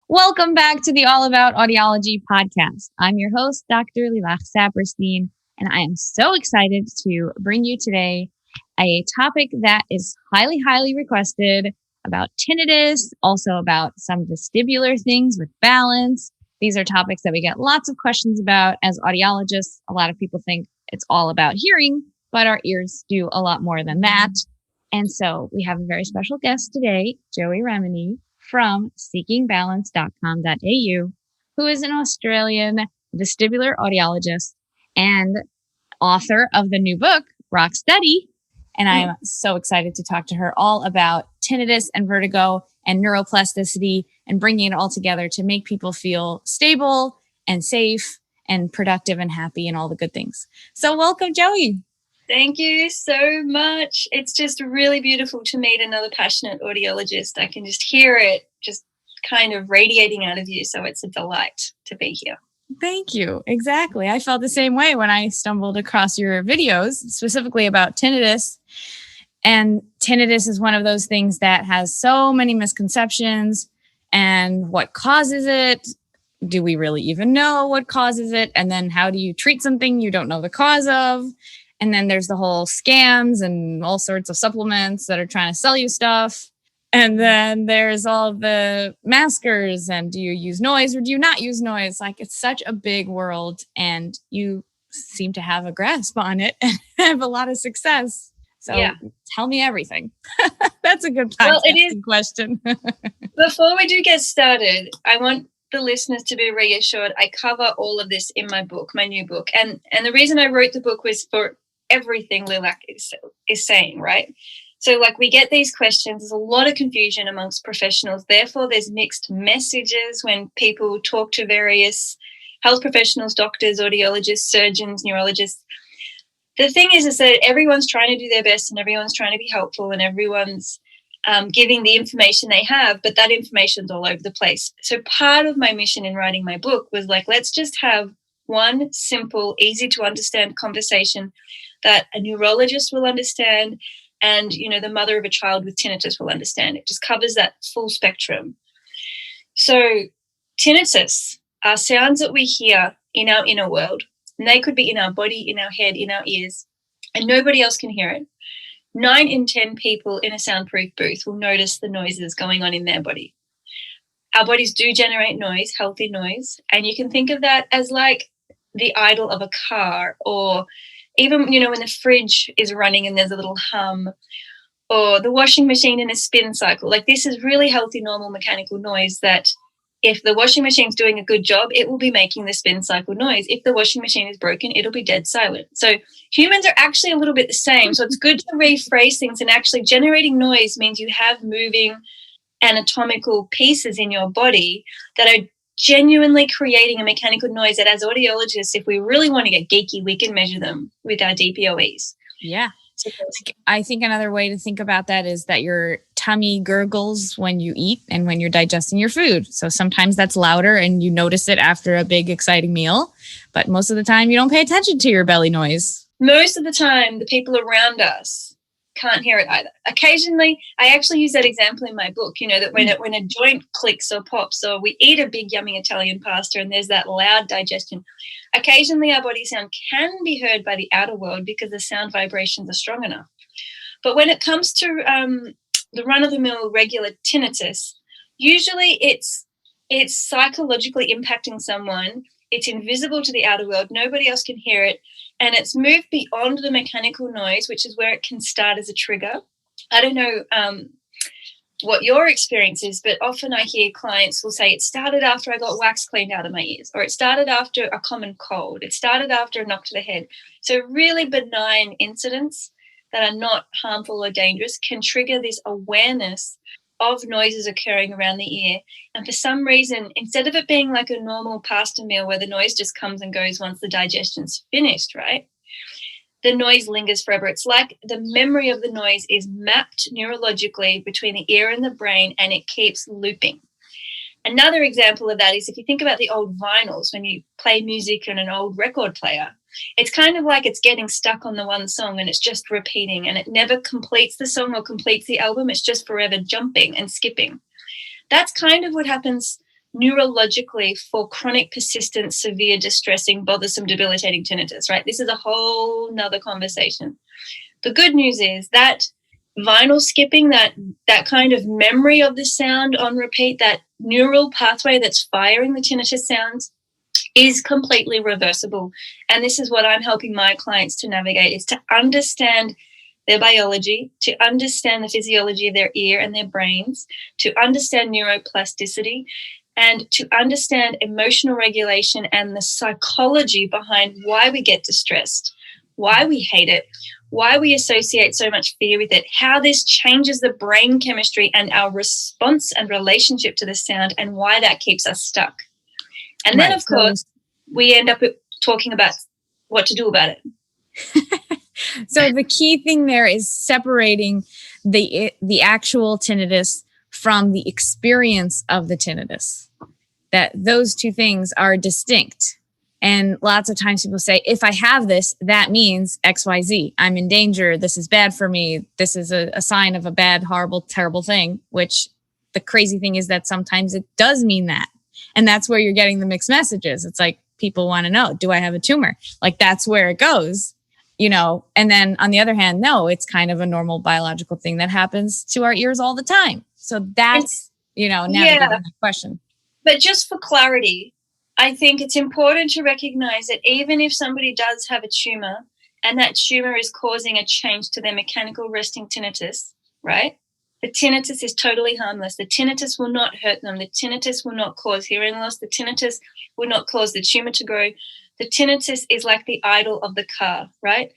Welcome back to the All About Audiology podcast. I'm your host, Dr. Lilach Saperstein, and I am so excited to bring you today a topic that is highly, highly requested about tinnitus, also about some vestibular things with balance. These are topics that we get lots of questions about as audiologists. A lot of people think it's all about hearing, but our ears do a lot more than that. And so we have a very special guest today, Joey Remenyi from seekingbalance.com.au, who is an Australian vestibular audiologist and author of the new book, Rock Steady. And I'm so excited to talk to her all about tinnitus and vertigo and neuroplasticity and bringing it all together to make people feel stable and safe and productive and happy and all the good things. So welcome, Joey. Thank you so much. It's just really beautiful to meet another passionate audiologist. I can just hear it just kind of radiating out of you. So it's a delight to be here. Thank you. Exactly. I felt the same way when I stumbled across your videos, specifically about tinnitus. And tinnitus is one of those things that has so many misconceptions. And what causes it? Do we really even know what causes it? And then how do you treat something you don't know the cause of? And then there's the whole scams and all sorts of supplements that are trying to sell you stuff. And then there's all the maskers and do you use noise or do you not use noise? Like it's such a big world and you seem to have a grasp on it and have a lot of success. So Tell me everything. That's a good question. Before we do get started, I want the listeners to be reassured. I cover all of this in my book, my new book. And the reason I wrote the book was for everything Lilach is saying, right? So like we get these questions, there's a lot of confusion amongst professionals. Therefore, there's mixed messages when people talk to various health professionals, doctors, audiologists, surgeons, neurologists. The thing is that everyone's trying to do their best and everyone's trying to be helpful and everyone's giving the information they have, but that information's all over the place. So part of my mission in writing my book was like, let's just have one simple, easy to understand conversation that a neurologist will understand and, you know, the mother of a child with tinnitus will understand. It just covers that full spectrum. So tinnitus are sounds that we hear in our inner world, and they could be in our body, in our head, in our ears, and nobody else can hear it. 9 in 10 people in a soundproof booth will notice the noises going on in their body. Our bodies do generate noise, healthy noise, and you can think of that as like the idle of a car or even, you know, when the fridge is running and there's a little hum or the washing machine in a spin cycle. Like this is really healthy, normal mechanical noise that if the washing machine's doing a good job, it will be making the spin cycle noise. If the washing machine is broken, it'll be dead silent. So humans are actually a little bit the same. So it's good to rephrase things, and actually generating noise means you have moving anatomical pieces in your body that are genuinely creating a mechanical noise that as audiologists, if we really want to get geeky, we can measure them with our DPOEs. Yeah. I think another way to think about that is that your tummy gurgles when you eat and when you're digesting your food. So sometimes that's louder and you notice it after a big, exciting meal. But most of the time, you don't pay attention to your belly noise. Most of the time, the people around us can't hear it either. Occasionally, I actually use that example in my book, you know, that when a joint clicks or pops or we eat a big yummy Italian pasta and there's that loud digestion, occasionally our body sound can be heard by the outer world because the sound vibrations are strong enough. But when it comes to the run-of-the-mill regular tinnitus, usually it's psychologically impacting someone. It's invisible to the outer world. Nobody else can hear it. And it's moved beyond the mechanical noise, which is where it can start as a trigger. I don't know what your experience is, but often I hear clients will say, it started after I got wax cleaned out of my ears, or it started after a common cold. It started after a knock to the head. So really benign incidents that are not harmful or dangerous can trigger this awareness of noises occurring around the ear. And for some reason, instead of it being like a normal pasta meal where the noise just comes and goes once the digestion's finished, right? The noise lingers forever. It's like the memory of the noise is mapped neurologically between the ear and the brain, and it keeps looping. Another example of that is if you think about the old vinyls, when you play music on an old record player, it's kind of like it's getting stuck on the one song and it's just repeating and it never completes the song or completes the album. It's just forever jumping and skipping. That's kind of what happens neurologically for chronic, persistent, severe, distressing, bothersome, debilitating tinnitus, right? This is a whole nother conversation. The good news is that vinyl skipping, that kind of memory of the sound on repeat, that neural pathway that's firing the tinnitus sounds, is completely reversible. And this is what I'm helping my clients to navigate, is to understand their biology, to understand the physiology of their ear and their brains, to understand neuroplasticity, and to understand emotional regulation and the psychology behind why we get distressed, why we hate it, why we associate so much fear with it, how this changes the brain chemistry and our response and relationship to the sound, and why that keeps us stuck. And then, of course, we end up talking about what to do about it. So the key thing there is separating the actual tinnitus from the experience of the tinnitus. That those two things are distinct. And lots of times people say, if I have this, that means XYZ. I'm in danger. This is bad for me. This is a sign of a bad, horrible, terrible thing, which the crazy thing is that sometimes it does mean that. And that's where you're getting the mixed messages. It's like people want to know, do I have a tumor? Like that's where it goes, you know? And then on the other hand, no, it's kind of a normal biological thing that happens to our ears all the time. So that's, you know, navigating that question. But just for clarity, I think it's important to recognize that even if somebody does have a tumor and that tumor is causing a change to their mechanical resting tinnitus, right? The tinnitus is totally harmless. The tinnitus will not hurt them. The tinnitus will not cause hearing loss. The tinnitus will not cause the tumor to grow. The tinnitus is like the idle of the car, right?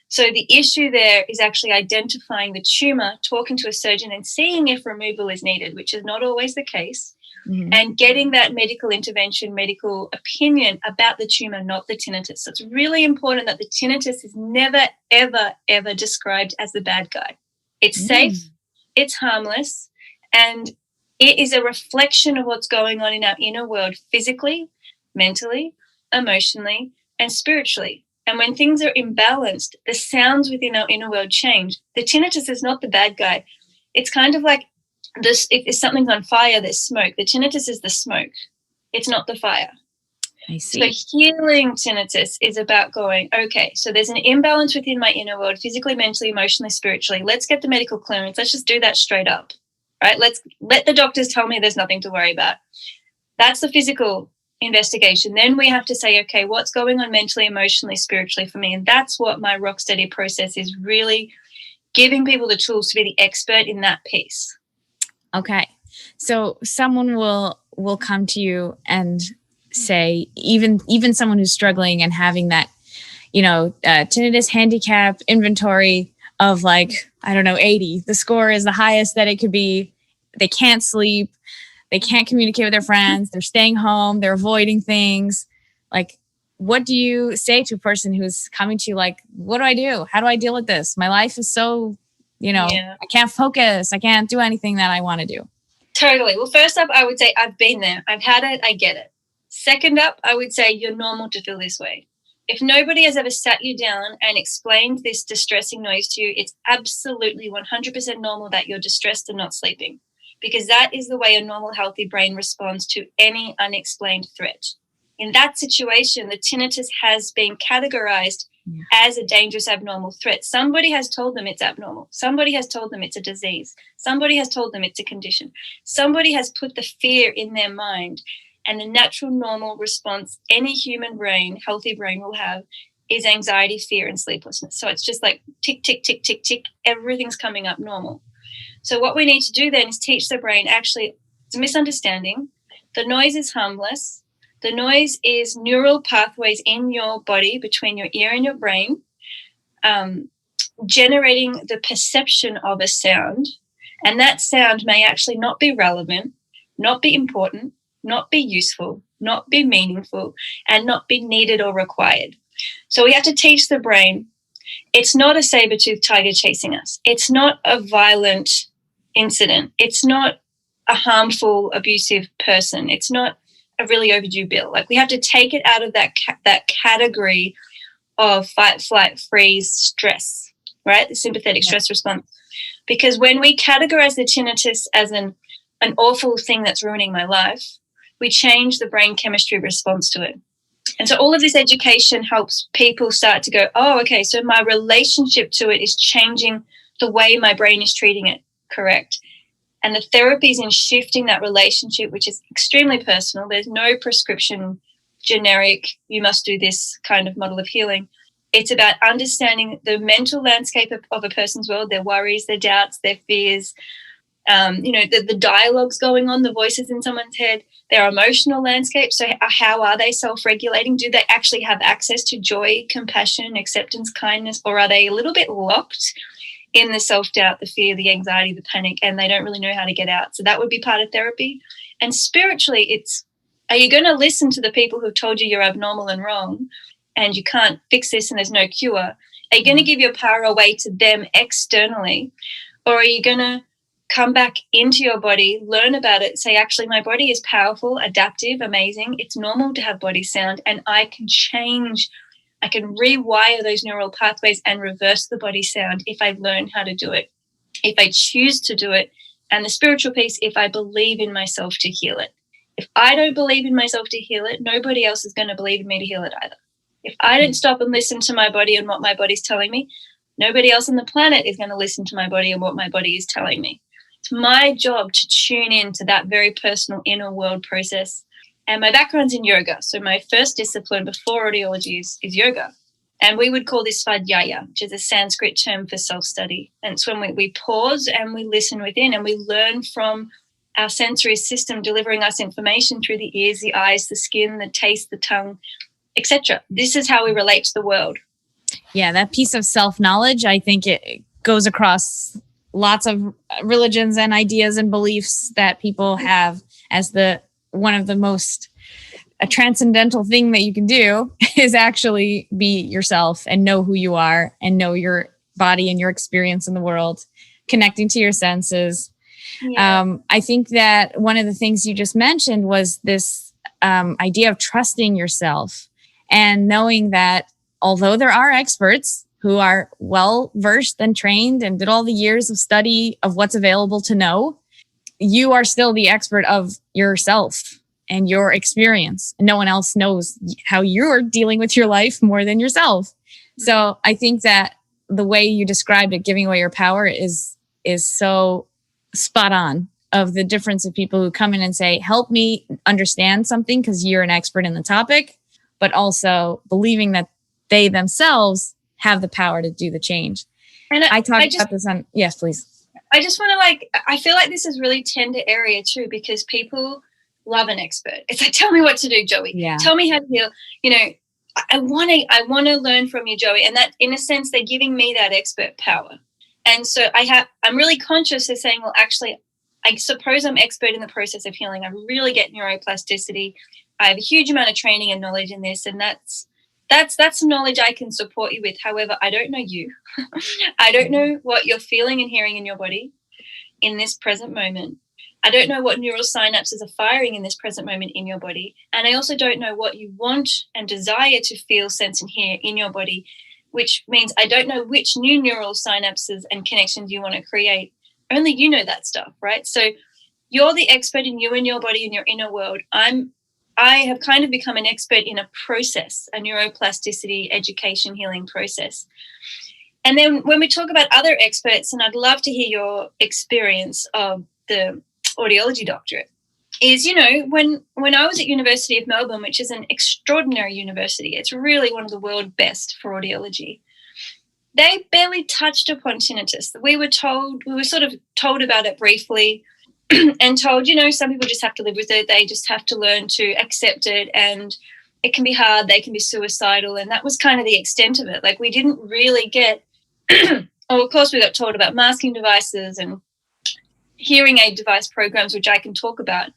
So the issue there is actually identifying the tumor, talking to a surgeon and seeing if removal is needed, which is not always the case, and getting that medical intervention, medical opinion about the tumor, not the tinnitus. So it's really important that the tinnitus is never, ever, ever described as the bad guy. It's safe, it's harmless, and it is a reflection of what's going on in our inner world physically, mentally, emotionally, and spiritually. And when things are imbalanced, the sounds within our inner world change. The tinnitus is not the bad guy. It's kind of like this: if something's on fire, there's smoke. The tinnitus is the smoke. It's not the fire. I see. So healing tinnitus is about going, okay, so there's an imbalance within my inner world, physically, mentally, emotionally, spiritually. Let's get the medical clearance. Let's just do that straight up, right? Let's let the doctors tell me there's nothing to worry about. That's the physical investigation. Then we have to say, okay, what's going on mentally, emotionally, spiritually for me? And that's what my rock steady process is, really giving people the tools to be the expert in that piece. Okay. So someone will come to you and say, even someone who's struggling and having that, you know, tinnitus handicap inventory of like, I don't know, 80. The score is the highest that it could be. They can't sleep. They can't communicate with their friends. They're staying home. They're avoiding things. Like, what do you say to a person who's coming to you like, what do I do? How do I deal with this? My life is so, you know, I can't focus. I can't do anything that I want to do. Totally. Well, first up, I would say I've been there. I've had it. I get it. Second up, I would say you're normal to feel this way. If nobody has ever sat you down and explained this distressing noise to you, it's absolutely 100% normal that you're distressed and not sleeping, because that is the way a normal, healthy brain responds to any unexplained threat. In that situation, the tinnitus has been categorized as a dangerous, abnormal threat. Somebody has told them it's abnormal. Somebody has told them it's a disease. Somebody has told them it's a condition. Somebody has put the fear in their mind. And the natural, normal response any human brain, healthy brain, will have is anxiety, fear, and sleeplessness. So it's just like tick, tick, tick, tick, tick. Everything's coming up normal. So what we need to do then is teach the brain, actually, it's a misunderstanding. The noise is harmless. The noise is neural pathways in your body between your ear and your brain, generating the perception of a sound. And that sound may actually not be relevant, not be important, not be useful, not be meaningful, and not be needed or required. So we have to teach the brain, it's not a saber-toothed tiger chasing us. It's not a violent incident. It's not a harmful, abusive person. It's not a really overdue bill. Like, we have to take it out of that category of fight, flight, freeze, stress, right? The sympathetic stress response. Because when we categorize the tinnitus as an awful thing that's ruining my life, we change the brain chemistry response to it. And so all of this education helps people start to go, oh, okay, so my relationship to it is changing the way my brain is treating it, correct? And the therapy is in shifting that relationship, which is extremely personal. There's no prescription, generic, you must do this kind of model of healing. It's about understanding the mental landscape of a person's world, their worries, their doubts, their fears, the dialogues going on, the voices in someone's head, their emotional landscape. So how are they self-regulating? Do they actually have access to joy, compassion, acceptance, kindness, or are they a little bit locked in the self-doubt, the fear, the anxiety, the panic, and they don't really know how to get out? So that would be part of therapy. And spiritually, it's, are you going to listen to the people who've told you you're abnormal and wrong and you can't fix this and there's no cure? Are you going to give your power away to them externally, or are you going to come back into your body, learn about it, say, actually, my body is powerful, adaptive, amazing. It's normal to have body sound, and I can change, I can rewire those neural pathways and reverse the body sound if I learn how to do it, if I choose to do it. And the spiritual piece, if I believe in myself to heal it. If I don't believe in myself to heal it, nobody else is going to believe in me to heal it either. If I don't stop and listen to my body and what my body's telling me, nobody else on the planet is going to listen to my body and what my body is telling me. It's my job to tune in to that very personal inner world process. And my background's in yoga. So my first discipline before audiology is yoga. And we would call this svadhyaya, which is a Sanskrit term for self-study. And it's when we pause and we listen within and we learn from our sensory system delivering us information through the ears, the eyes, the skin, the taste, the tongue, etc. This is how we relate to the world. Yeah, that piece of self-knowledge, I think it goes across lots of religions and ideas and beliefs that people have as the one of the most a transcendental thing that you can do is actually be yourself and know who you are and know your body and your experience in the world, connecting to your senses. Yeah. I think that one of the things you just mentioned was this idea of trusting yourself and knowing that although there are experts who are well versed and trained and did all the years of study of what's available to know, you are still the expert of yourself and your experience. And no one else knows how you're dealing with your life more than yourself. So I think that the way you described it, giving away your power, is so spot on, of the difference of people who come in and say, help me understand something because you're an expert in the topic, but also believing that they themselves have the power to do the change. And I talked about this on, yes, please. I just want to I feel like this is really tender area too, because people love an expert. It's like, tell me what to do, Joey. Yeah. Tell me how to heal. I want to learn from you, Joey. And that, in a sense, they're giving me that expert power. And so I'm really conscious of saying, well, actually, I suppose I'm expert in the process of healing. I really get neuroplasticity. I have a huge amount of training and knowledge in this, and that's some knowledge I can support you with. However, I don't know you. I don't know what you're feeling and hearing in your body in this present moment. I don't know what neural synapses are firing in this present moment in your body. And I also don't know what you want and desire to feel, sense, and hear in your body, which means I don't know which new neural synapses and connections you want to create. Only you know that stuff, right? So you're the expert in you and your body and your inner world. I have kind of become an expert in a process, a neuroplasticity education healing process. And then when we talk about other experts, and I'd love to hear your experience of the audiology doctorate, is, when I was at University of Melbourne, which is an extraordinary university, it's really one of the world best for audiology, they barely touched upon tinnitus. We were sort of told about it briefly and told, some people just have to live with it. They just have to learn to accept it, and it can be hard. They can be suicidal. And that was kind of the extent of it. Like, we didn't really get, of course, we got told about masking devices and hearing aid device programs, which I can talk about,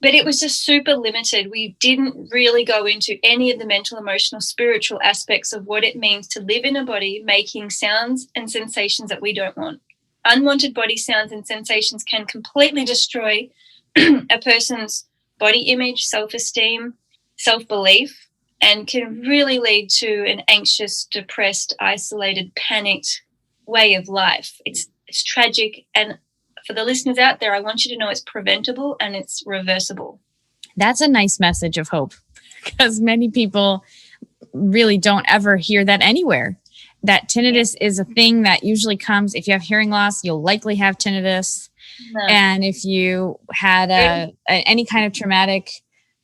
but it was just super limited. We didn't really go into any of the mental, emotional, spiritual aspects of what it means to live in a body making sounds and sensations that we don't want. Unwanted body sounds and sensations can completely destroy a person's body image, self-esteem, self-belief, and can really lead to an anxious, depressed, isolated, panicked way of life. It's tragic. And for the listeners out there, I want you to know it's preventable and it's reversible. That's a nice message of hope because many people really don't ever hear that anywhere. That tinnitus is a thing that usually comes if you have hearing loss, you'll likely have tinnitus. No. And if you had any kind of traumatic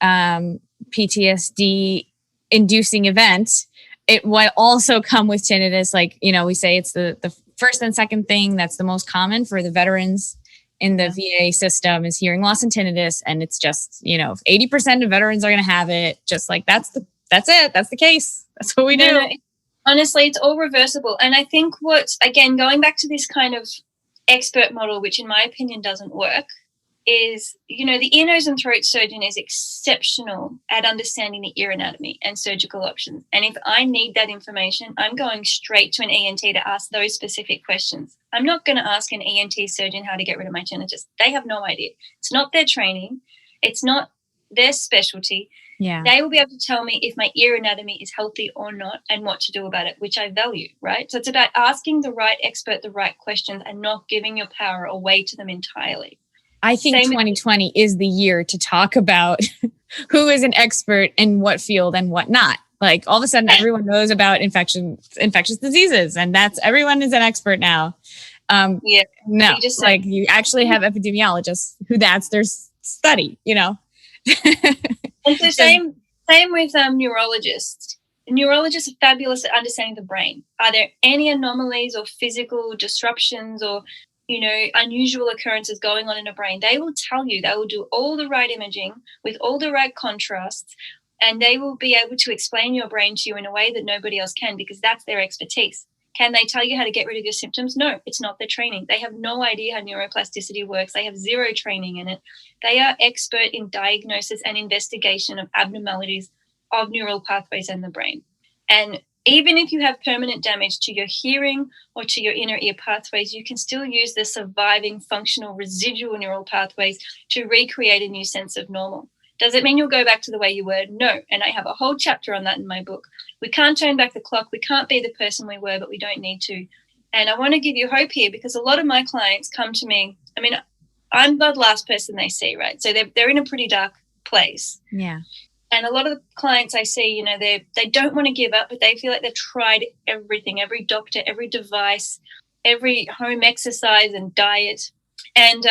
PTSD inducing event, it would also come with tinnitus. Like, we say it's the first and second thing that's the most common for the veterans in the VA system is hearing loss and tinnitus. And it's just, 80% of veterans are going to have it. Just like that's it. That's the case. That's what we do. No, honestly, it's all reversible. And I think again, going back to this kind of expert model, which in my opinion doesn't work, is, the ear, nose and throat surgeon is exceptional at understanding the ear anatomy and surgical options. And if I need that information, I'm going straight to an ENT to ask those specific questions. I'm not going to ask an ENT surgeon how to get rid of my tinnitus. They have no idea. It's not their training. It's not their specialty. Yeah. They will be able to tell me if my ear anatomy is healthy or not and what to do about it, which I value, right? So it's about asking the right expert the right questions and not giving your power away to them entirely. I think 2020 is the year to talk about who is an expert in what field and what not. Like all of a sudden everyone knows about infectious diseases and everyone is an expert now. No, you actually have epidemiologists who that's their study, And so same with neurologists. Neurologists are fabulous at understanding the brain. Are there any anomalies or physical disruptions or unusual occurrences going on in a brain? They will tell you. They will do all the right imaging with all the right contrasts, and they will be able to explain your brain to you in a way that nobody else can because that's their expertise. Can they tell you how to get rid of your symptoms? No, it's not their training. They have no idea how neuroplasticity works. They have zero training in it. They are expert in diagnosis and investigation of abnormalities of neural pathways in the brain. And even if you have permanent damage to your hearing or to your inner ear pathways, you can still use the surviving functional residual neural pathways to recreate a new sense of normal. Does it mean you'll go back to the way you were? No. And I have a whole chapter on that in my book. We can't turn back the clock. We can't be the person we were, but we don't need to. And I want to give you hope here because a lot of my clients come to me. I mean, I'm the last person they see, right? So they're in a pretty dark place. Yeah. And a lot of the clients I see, they don't want to give up, but they feel like they've tried everything, every doctor, every device, every home exercise and diet. And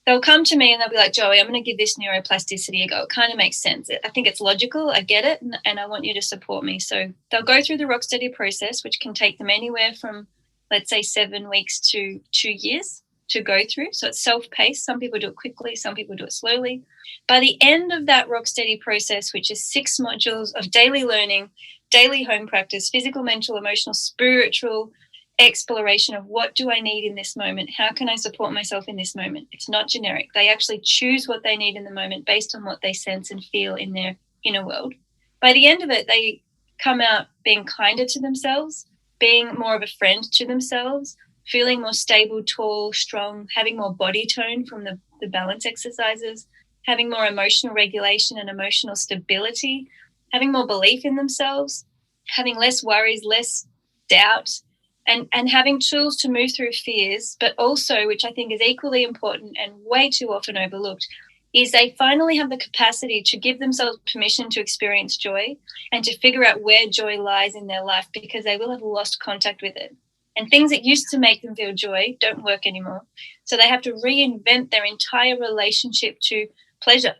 they'll come to me and they'll be like, Joey, I'm going to give this neuroplasticity a go. It kind of makes sense. I think it's logical. I get it. And I want you to support me. So they'll go through the Rocksteady process, which can take them anywhere from, let's say, 7 weeks to 2 years to go through. So it's self-paced. Some people do it quickly. Some people do it slowly. By the end of that Rocksteady process, which is 6 modules of daily learning, daily home practice, physical, mental, emotional, spiritual exploration of what do I need in this moment? How can I support myself in this moment? It's not generic. They actually choose what they need in the moment based on what they sense and feel in their inner world. By the end of it, they come out being kinder to themselves, being more of a friend to themselves, feeling more stable, tall, strong, having more body tone from the balance exercises, having more emotional regulation and emotional stability, having more belief in themselves, having less worries, less doubt, and having tools to move through fears, but also, which I think is equally important and way too often overlooked, is they finally have the capacity to give themselves permission to experience joy and to figure out where joy lies in their life because they will have lost contact with it. And things that used to make them feel joy don't work anymore. So they have to reinvent their entire relationship to pleasure.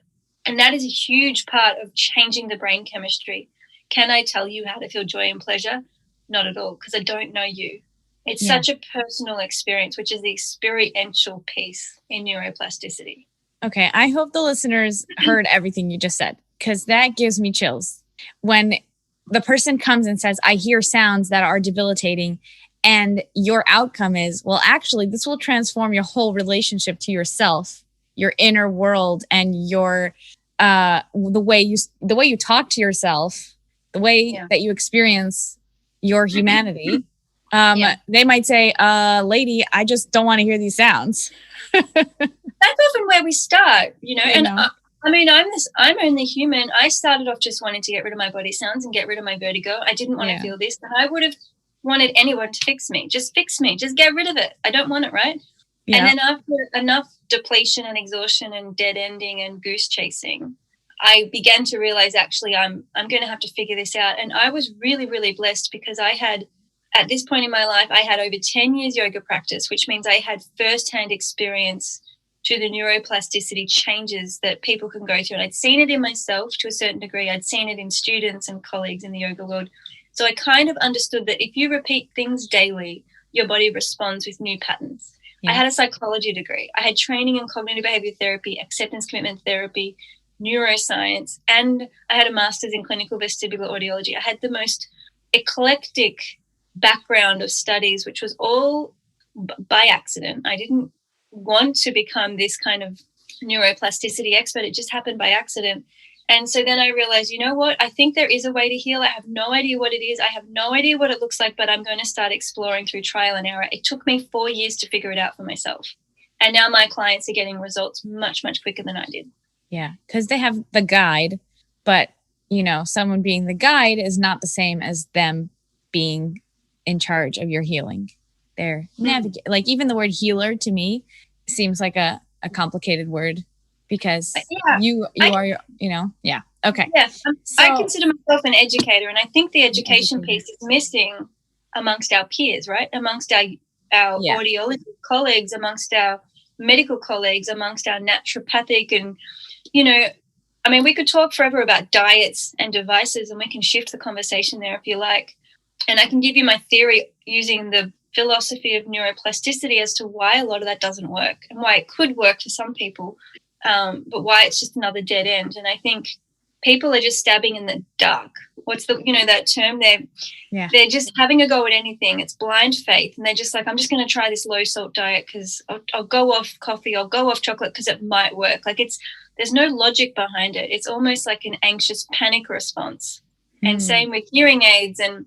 And that is a huge part of changing the brain chemistry. Can I tell you how to feel joy and pleasure? Not at all, because I don't know you. It's such a personal experience, which is the experiential piece in neuroplasticity. Okay, I hope the listeners heard everything you just said, because that gives me chills. When the person comes and says, I hear sounds that are debilitating, and your outcome is, well, actually, this will transform your whole relationship to yourself, your inner world, and your the way you talk to yourself, the way that you experience your humanity. They might say, lady, I just don't want to hear these sounds. That's often where we start, and I'm only human. I started off just wanting to get rid of my body sounds and get rid of my vertigo. I didn't want to feel this. And I would have wanted anyone to fix me. Just fix me. Just get rid of it. I don't want it, right? Yeah. And then after enough depletion and exhaustion and dead ending and goose chasing, I began to realize actually I'm going to have to figure this out. And I was really, really blessed because I had, at this point in my life, I had over 10 years yoga practice, which means I had firsthand experience to the neuroplasticity changes that people can go through. And I'd seen it in myself to a certain degree. I'd seen it in students and colleagues in the yoga world. So I kind of understood that if you repeat things daily, your body responds with new patterns. Yeah. I had a psychology degree. I had training in cognitive behavior therapy, acceptance commitment therapy, neuroscience, and I had a master's in clinical vestibular audiology. I had the most eclectic background of studies, which was all by accident. I didn't want to become this kind of neuroplasticity expert. It just happened by accident. And so then I realized, you know what? I think there is a way to heal. I have no idea what it is. I have no idea what it looks like, but I'm going to start exploring through trial and error. It took me 4 years to figure it out for myself. And now my clients are getting results much, much quicker than I did. Yeah, because they have the guide, but, you know, someone being the guide is not the same as them being in charge of your healing. They're like, even the word healer to me seems like a complicated word because you are, you know, yeah. Okay. Yeah. So, I consider myself an educator, and I think the education piece is missing amongst our peers, right? Amongst our audiology colleagues, amongst our medical colleagues, amongst our naturopathic and, you know, I mean, we could talk forever about diets and devices, and we can shift the conversation there if you like. And I can give you my theory using the philosophy of neuroplasticity as to why a lot of that doesn't work and why it could work for some people, but why it's just another dead end. And I think people are just stabbing in the dark. What's the, you know, that term? They're just having a go at anything. It's blind faith. And they're just like, I'm just going to try this low salt diet because I'll go off coffee, I'll go off chocolate because it might work. Like there's no logic behind it. It's almost like an anxious panic response. And same with hearing aids and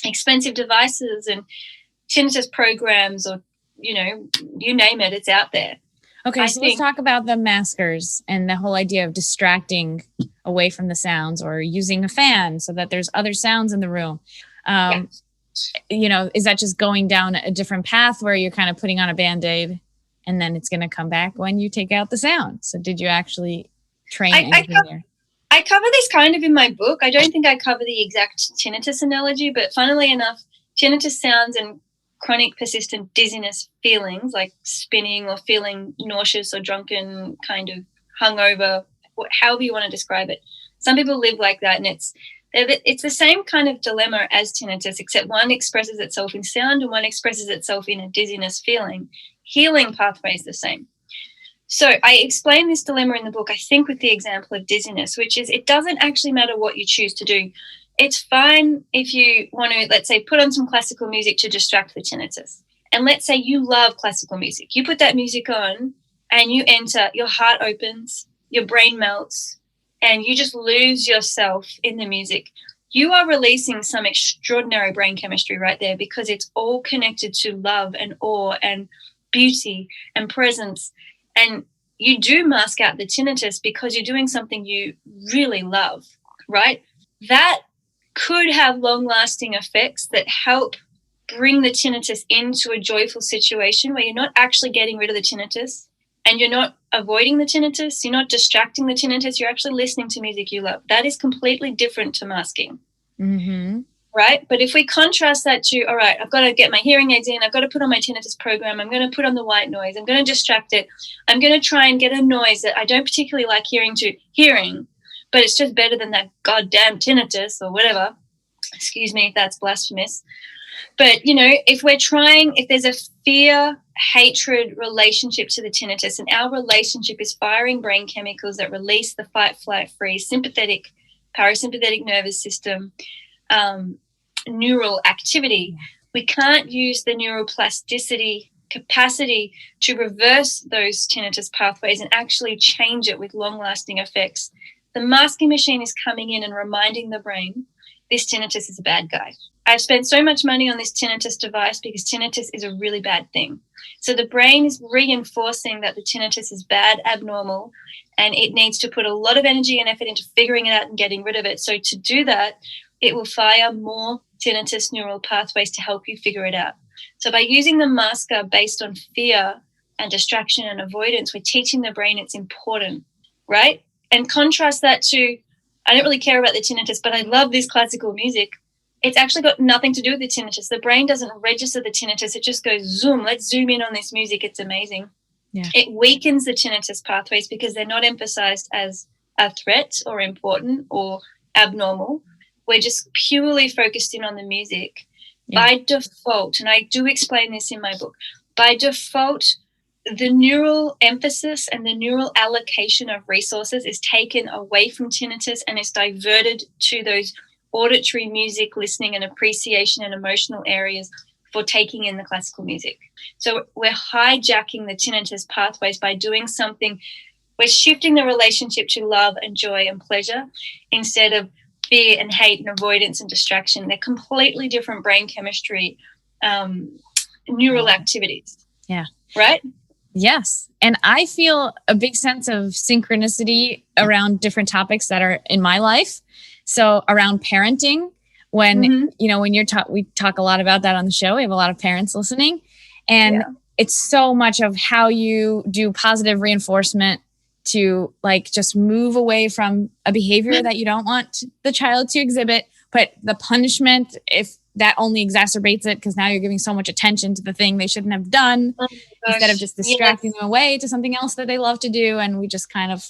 expensive devices and tinnitus programs, or, you know, you name it, it's out there. Okay, so let's talk about the maskers and the whole idea of distracting away from the sounds or using a fan so that there's other sounds in the room. You know, is that just going down a different path where you're kind of putting on a Band-Aid and then it's going to come back when you take out the sound? So did you actually train anything there? I cover this kind of in my book. I don't think I cover the exact tinnitus analogy, but funnily enough, tinnitus sounds and chronic persistent dizziness feelings like spinning or feeling nauseous or drunken, kind of hungover, however you want to describe it. Some people live like that, and it's the same kind of dilemma as tinnitus, except one expresses itself in sound and one expresses itself in a dizziness feeling. Healing pathway is the same. So I explain this dilemma in the book, I think, with the example of dizziness, which is it doesn't actually matter what you choose to do. It's fine if you want to, let's say, put on some classical music to distract the tinnitus. And let's say you love classical music. You put that music on and you enter, your heart opens, your brain melts, and you just lose yourself in the music. You are releasing some extraordinary brain chemistry right there because it's all connected to love and awe and beauty and presence. And you do mask out the tinnitus because you're doing something you really love, right? That could have long-lasting effects that help bring the tinnitus into a joyful situation where you're not actually getting rid of the tinnitus and you're not avoiding the tinnitus, you're not distracting the tinnitus, you're actually listening to music you love. That is completely different to masking, right? But if we contrast that to, all right, I've got to get my hearing aids in, I've got to put on my tinnitus program, I'm going to put on the white noise, I'm going to distract it, I'm going to try and get a noise that I don't particularly like hearing, but it's just better than that goddamn tinnitus or whatever. Excuse me if that's blasphemous. But, you know, if there's a fear-hatred relationship to the tinnitus, and our relationship is firing brain chemicals that release the fight, flight, freeze, sympathetic, parasympathetic nervous system, neural activity, we can't use the neuroplasticity capacity to reverse those tinnitus pathways and actually change it with long-lasting effects. The masking machine is coming in and reminding the brain this tinnitus is a bad guy. I've spent so much money on this tinnitus device because tinnitus is a really bad thing. So the brain is reinforcing that the tinnitus is bad, abnormal, and it needs to put a lot of energy and effort into figuring it out and getting rid of it. So to do that, it will fire more tinnitus neural pathways to help you figure it out. So by using the masker based on fear and distraction and avoidance, we're teaching the brain it's important, right? And contrast that to, I don't really care about the tinnitus, but I love this classical music. It's actually got nothing to do with the tinnitus. The brain doesn't register the tinnitus. It just goes, zoom, let's zoom in on this music. It's amazing. Yeah. It weakens the tinnitus pathways because they're not emphasized as a threat or important or abnormal. We're just purely focused in on the music. Yeah. By default, and I do explain this in my book, by default, the neural emphasis and the neural allocation of resources is taken away from tinnitus and is diverted to those auditory music, listening and appreciation and emotional areas for taking in the classical music. So we're hijacking the tinnitus pathways by doing something. We're shifting the relationship to love and joy and pleasure instead of fear and hate and avoidance and distraction. They're completely different brain chemistry, neural activities. Yeah. Right? Yes. And I feel a big sense of synchronicity around different topics that are in my life. So around parenting, when, when we talk a lot about that on the show, we have a lot of parents listening, and it's so much of how you do positive reinforcement to like just move away from a behavior that you don't want the child to exhibit, but the punishment, if that only exacerbates it, because now you're giving so much attention to the thing they shouldn't have done instead of just distracting them away to something else that they love to do. And we just kind of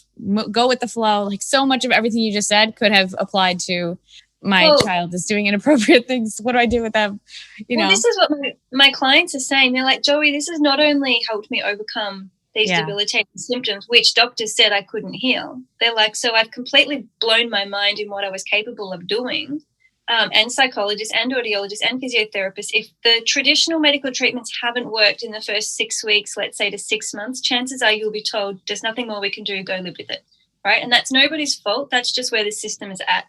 go with the flow. Like so much of everything you just said could have applied to my child is doing inappropriate things. What do I do with them? This is what my clients are saying. They're like, Joey, this has not only helped me overcome these debilitating symptoms, which doctors said I couldn't heal. They're like, so I've completely blown my mind in what I was capable of doing. And psychologists and audiologists and physiotherapists, if the traditional medical treatments haven't worked in the first 6 weeks, let's say to 6 months, chances are you'll be told there's nothing more we can do, go live with it, right? And that's nobody's fault. That's just where the system is at.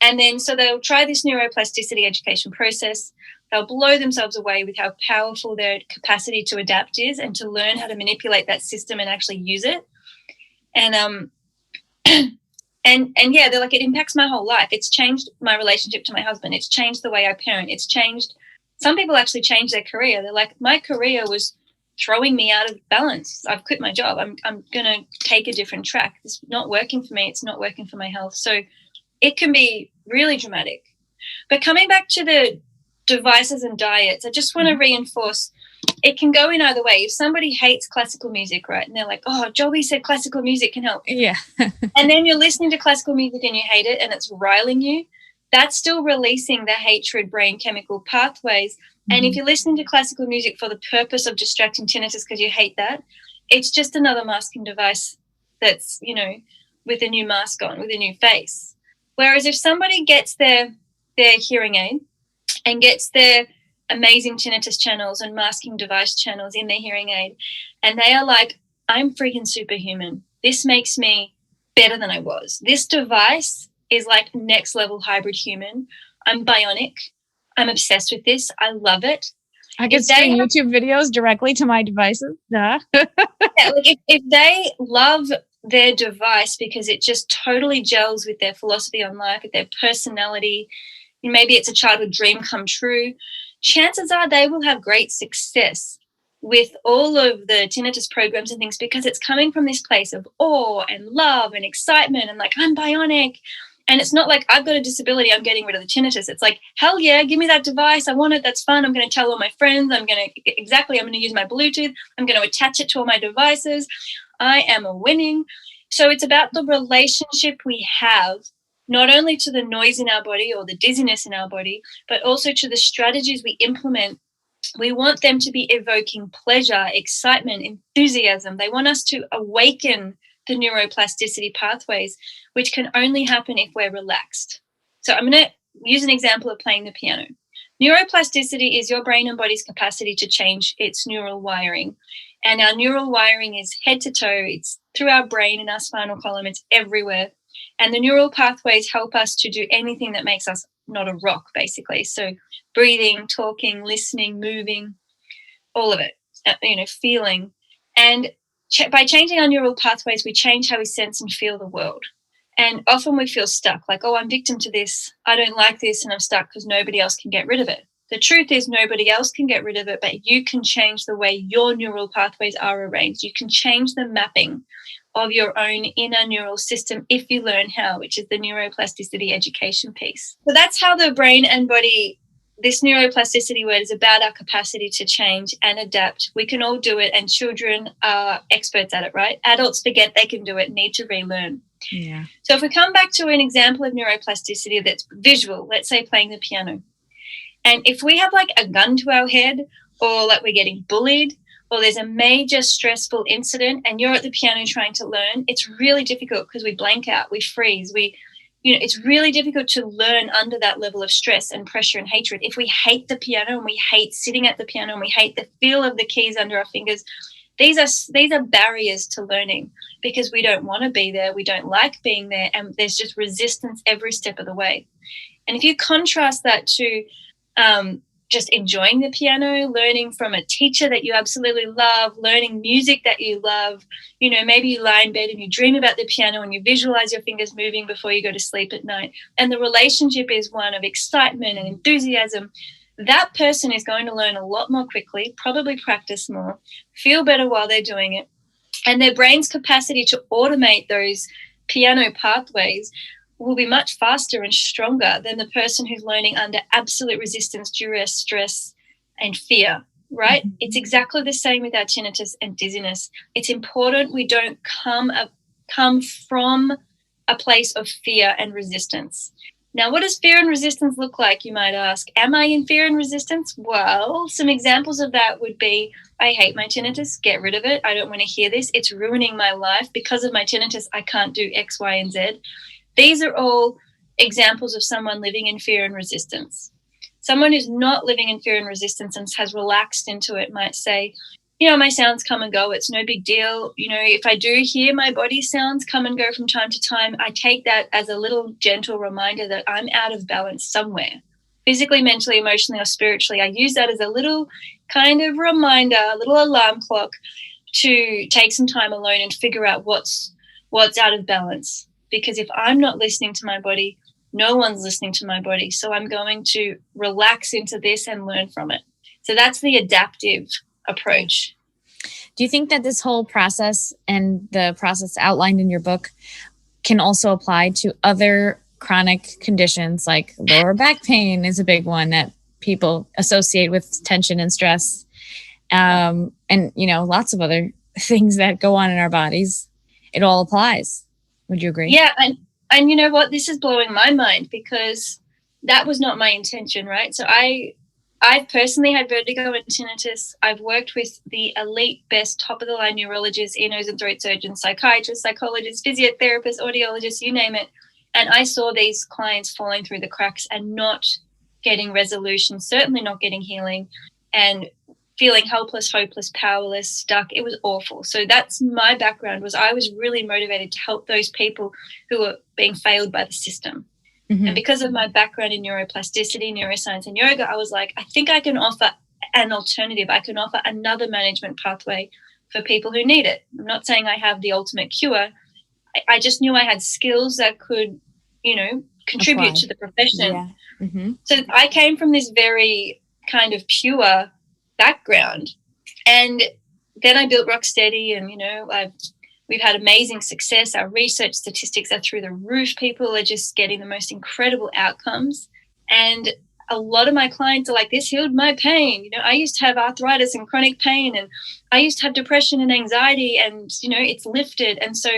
And then so they'll try this neuroplasticity education process. They'll blow themselves away with how powerful their capacity to adapt is and to learn how to manipulate that system and actually use it. And And they're like, it impacts my whole life. It's changed my relationship to my husband. It's changed the way I parent. It's changed. Some people actually change their career. They're like, my career was throwing me out of balance. I've quit my job. I'm going to take a different track. It's not working for me. It's not working for my health. So it can be really dramatic. But coming back to the devices and diets, I just want to reinforce it can go in either way. If somebody hates classical music, right, and they're like, oh, Joey said classical music can help. Yeah. And then you're listening to classical music and you hate it and it's riling you, that's still releasing the hatred brain chemical pathways. And if you're listening to classical music for the purpose of distracting tinnitus because you hate that, it's just another masking device that's, with a new mask on, with a new face. Whereas if somebody gets their hearing aid and gets their amazing tinnitus channels and masking device channels in their hearing aid, and they are like, I'm freaking superhuman. This makes me better than I was. This device is like next level hybrid human. I'm bionic. I'm obsessed with this. I love it. I can stream YouTube videos directly to my devices. Duh. If they love their device because it just totally gels with their philosophy on life, with their personality, maybe it's a childhood dream come true, chances are they will have great success with all of the tinnitus programs and things because it's coming from this place of awe and love and excitement and like, I'm bionic. And it's not like I've got a disability, I'm getting rid of the tinnitus. It's like, hell yeah, give me that device. I want it. That's fun. I'm going to tell all my friends. I'm going to use my Bluetooth. I'm going to attach it to all my devices. I am winning. So it's about the relationship we have, not only to the noise in our body or the dizziness in our body, but also to the strategies we implement. We want them to be evoking pleasure, excitement, enthusiasm. They want us to awaken the neuroplasticity pathways, which can only happen if we're relaxed. So I'm going to use an example of playing the piano. Neuroplasticity is your brain and body's capacity to change its neural wiring. And our neural wiring is head to toe. It's through our brain and our spinal column. It's everywhere. And the neural pathways help us to do anything that makes us not a rock, basically. So breathing, talking, listening, moving, all of it, feeling. And by changing our neural pathways, we change how we sense and feel the world. And often we feel stuck, like, oh, I'm victim to this. I don't like this and I'm stuck because nobody else can get rid of it. The truth is nobody else can get rid of it, but you can change the way your neural pathways are arranged. You can change the mapping of your own inner neural system if you learn how, which is the neuroplasticity education piece. So that's how the brain and body, this neuroplasticity word is about our capacity to change and adapt. We can all do it, and children are experts at it, right? Adults forget they can do it, need to relearn. Yeah. So if we come back to an example of neuroplasticity that's visual, let's say playing the piano. And if we have like a gun to our head, or like we're getting bullied, or there's a major stressful incident and you're at the piano trying to learn, it's really difficult because we blank out, we freeze, it's really difficult to learn under that level of stress and pressure and hatred. If we hate the piano and we hate sitting at the piano and we hate the feel of the keys under our fingers, these are barriers to learning because we don't want to be there, we don't like being there, and there's just resistance every step of the way. And if you contrast that to just enjoying the piano, learning from a teacher that you absolutely love, learning music that you love, maybe you lie in bed and you dream about the piano and you visualize your fingers moving before you go to sleep at night, and the relationship is one of excitement and enthusiasm, that person is going to learn a lot more quickly, probably practice more, feel better while they're doing it, and their brain's capacity to automate those piano pathways will be much faster and stronger than the person who's learning under absolute resistance, duress, stress, and fear, right? Mm-hmm. It's exactly the same with our tinnitus and dizziness. It's important we don't come from a place of fear and resistance. Now, what does fear and resistance look like, you might ask? Am I in fear and resistance? Well, some examples of that would be, I hate my tinnitus, get rid of it. I don't want to hear this. It's ruining my life. Because of my tinnitus, I can't do X, Y, and Z. These are all examples of someone living in fear and resistance. Someone who's not living in fear and resistance and has relaxed into it might say, my sounds come and go. It's no big deal. If I do hear my body sounds come and go from time to time, I take that as a little gentle reminder that I'm out of balance somewhere, physically, mentally, emotionally, or spiritually. I use that as a little kind of reminder, a little alarm clock to take some time alone and figure out what's out of balance. Because if I'm not listening to my body, no one's listening to my body. So I'm going to relax into this and learn from it. So that's the adaptive approach. Do you think that this whole process and the process outlined in your book can also apply to other chronic conditions, like lower back pain is a big one that people associate with tension and stress, and lots of other things that go on in our bodies? It all applies. Would you agree? Yeah, and you know what? This is blowing my mind because that was not my intention, right? So I personally had vertigo and tinnitus. I've worked with the elite, best, top-of-the-line neurologists, ear, nose, and throat surgeons, psychiatrists, psychologists, physiotherapists, audiologists, you name it. And I saw these clients falling through the cracks and not getting resolution, certainly not getting healing, and feeling helpless, hopeless, powerless, stuck. It was awful. So that's my background. I was really motivated to help those people who were being failed by the system. Mm-hmm. And because of my background in neuroplasticity, neuroscience, and yoga, I was like, I think I can offer an alternative. I can offer another management pathway for people who need it. I'm not saying I have the ultimate cure. I just knew I had skills that could, contribute to the profession. Yeah. Mm-hmm. So I came from this very kind of pure background, and then I built Rocksteady, and we've had amazing success. Our research statistics are through the roof. People are just getting the most incredible outcomes, and a lot of my clients are like, this healed my pain. I used to have arthritis and chronic pain, and I used to have depression and anxiety, and it's lifted. And so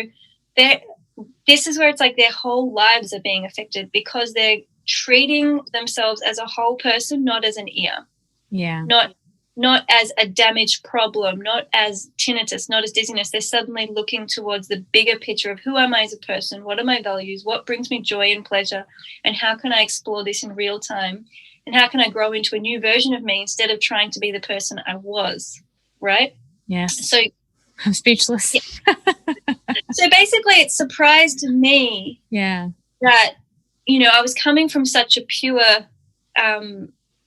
this is where it's like their whole lives are being affected because they're treating themselves as a whole person, not as an ear. Yeah. Not as a damaged problem, not as tinnitus, not as dizziness. They're suddenly looking towards the bigger picture of who am I as a person, what are my values, what brings me joy and pleasure, and how can I explore this in real time, and how can I grow into a new version of me instead of trying to be the person I was, right? Yes. So I'm speechless. Yeah. So basically it surprised me that, I was coming from such a pure,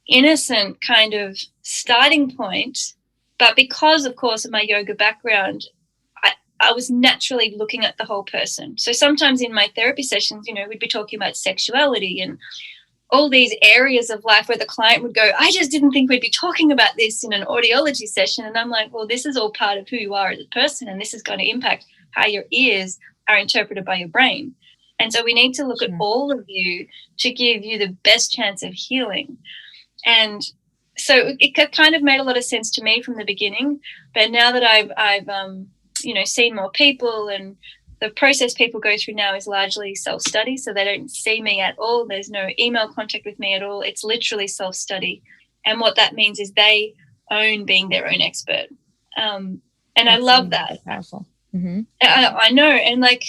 innocent kind of starting point, but because of course of my yoga background, I was naturally looking at the whole person. So sometimes in my therapy sessions, we'd be talking about sexuality and all these areas of life where the client would go, I just didn't think we'd be talking about this in an audiology session. And I'm like, well, this is all part of who you are as a person, and this is going to impact how your ears are interpreted by your brain. And so we need to look at all of you to give you the best chance of healing. And so it kind of made a lot of sense to me from the beginning. But now that I've seen more people, and the process people go through now is largely self-study. So they don't see me at all. There's no email contact with me at all. It's literally self-study. And what that means is they own being their own expert. And I love that. Powerful. Mm-hmm. I know. And like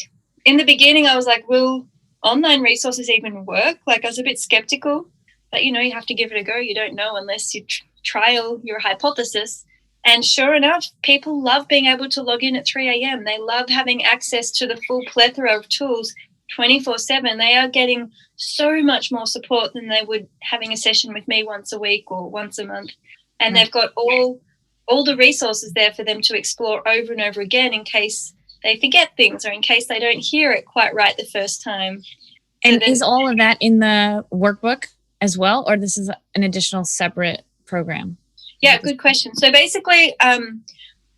in the beginning, I was like, will online resources even work? Like I was a bit skeptical, but you have to give it a go. You don't know unless you trial your hypothesis. And sure enough, people love being able to log in at 3 a.m. They love having access to the full plethora of tools 24/7. They are getting so much more support than they would having a session with me once a week or once a month. And they've got all the resources there for them to explore over and over again in case they forget things or in case they don't hear it quite right the first time. And is all of that in the workbook as well, or this is an additional separate program? Yeah, good question. So basically,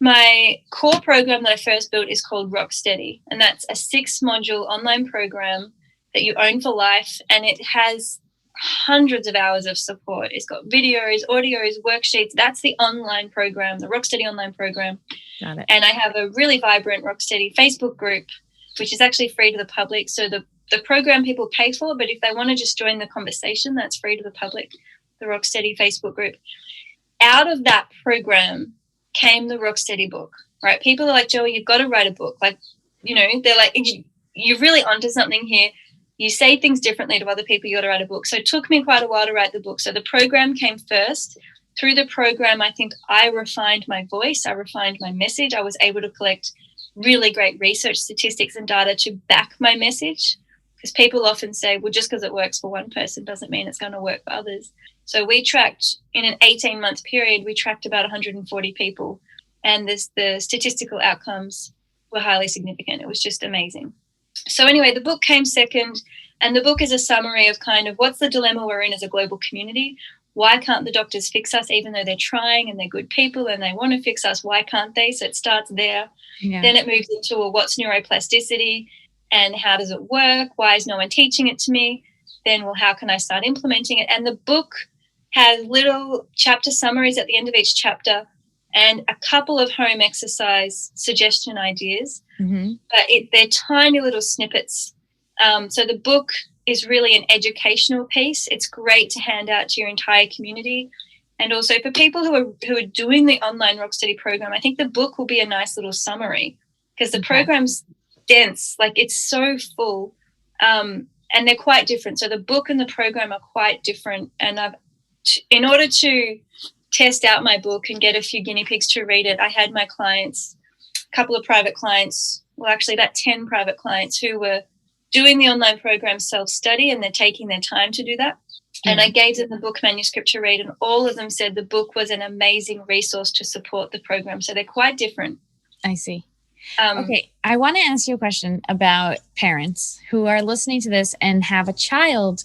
my core program that I first built is called Rock Steady, and that's a 6-module online program that you own for life, and it has hundreds of hours of support. It's got videos, audios, worksheets. That's the online program, the Rock Steady online program. Got it. And I have a really vibrant Rock Steady Facebook group, which is actually free to the public. So the program people pay for, but if they want to just join the conversation, that's free to the public, the Rock Steady Facebook group. Out of that program came the Rock Steady book, right? People are like, Joey, you've got to write a book. Like, they're like, you're really onto something here. You say things differently to other people. You got to write a book. So it took me quite a while to write the book. So the program came first. Through the program, I think I refined my voice. I refined my message. I was able to collect really great research, statistics, and data to back my message. Because people often say, well, just because it works for one person doesn't mean it's going to work for others. So we tracked, in an 18-month period, we tracked about 140 people. And the statistical outcomes were highly significant. It was just amazing. So anyway, the book came second. And the book is a summary of kind of what's the dilemma we're in as a global community. Why can't the doctors fix us even though they're trying and they're good people and they want to fix us? Why can't they? So it starts there. Yeah. Then it moves into, well, what's neuroplasticity and how does it work? Why is no one teaching it to me? Then, well, how can I start implementing it? And the book has little chapter summaries at the end of each chapter and a couple of home exercise suggestion ideas. Mm-hmm. But they're tiny little snippets. So the book is really an educational piece. It's great to hand out to your entire community. And also for people who are doing the online Rock Steady program, I think the book will be a nice little summary because the program's dense, like it's so full, and they're quite different. So the book and the program are quite different. And in order to test out my book and get a few guinea pigs to read it, I had my clients, a couple of private clients, well, actually about 10 private clients who were doing the online program self-study, and they're taking their time to do that. Mm-hmm. And I gave them the book manuscript to read, and all of them said the book was an amazing resource to support the program. So they're quite different. I see. Okay, I want to ask you a question about parents who are listening to this and have a child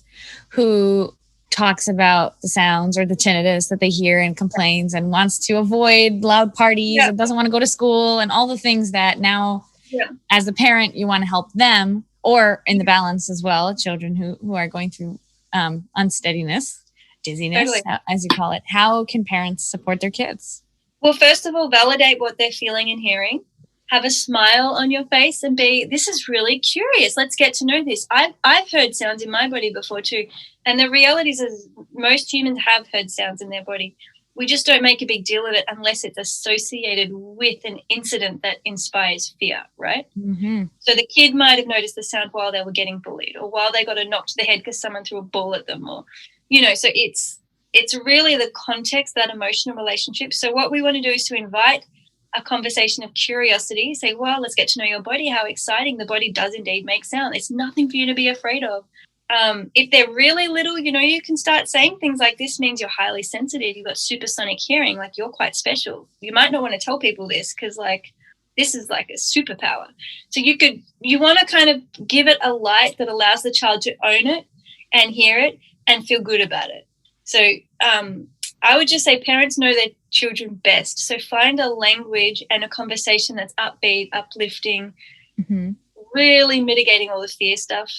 who talks about the sounds or the tinnitus that they hear and complains and wants to avoid loud parties and doesn't want to go to school and all the things that now, as a parent, you want to help them, or in the balance as well, children who are going through unsteadiness, dizziness, as you call it. How can parents support their kids? Well, first of all, validate what they're feeling and hearing. Have a smile on your face and this is really curious. Let's get to know this. I've heard sounds in my body before too. And the reality is most humans have heard sounds in their body. We just don't make a big deal of it unless it's associated with an incident that inspires fear, right? Mm-hmm. So the kid might have noticed the sound while they were getting bullied or while they got a knock to the head because someone threw a ball at them or, so it's really the context, that emotional relationship. So what we want to do is to invite a conversation of curiosity, say, well, let's get to know your body, how exciting. The body does indeed make sound. It's nothing for you to be afraid of. If they're really little, you can start saying things like, this means you're highly sensitive. You've got supersonic hearing, like you're quite special. You might not want to tell people this because this is like a superpower. So you want to kind of give it a light that allows the child to own it and hear it and feel good about it. So I would just say parents know that children best. So find a language and a conversation that's upbeat, uplifting, really mitigating all the fear stuff.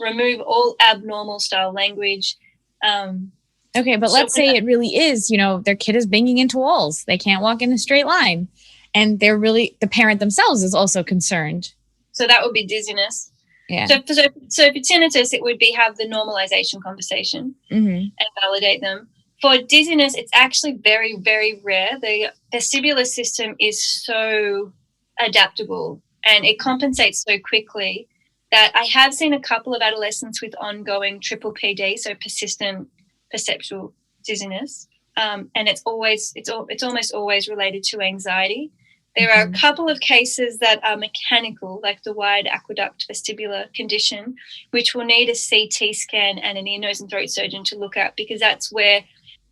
Remove all abnormal style language. Okay, but let's say it really is, their kid is banging into walls. They can't walk in a straight line. And the parent themselves is also concerned. So that would be dizziness. Yeah. So for tinnitus, it would be have the normalization conversation and validate them. For dizziness, it's actually very, very rare. The vestibular system is so adaptable and it compensates so quickly that I have seen a couple of adolescents with ongoing triple PD, so persistent perceptual dizziness, and it's almost always related to anxiety. There are a couple of cases that are mechanical, like the wide aqueduct vestibular condition, which will need a CT scan and an ear, nose and throat surgeon to look at, because that's where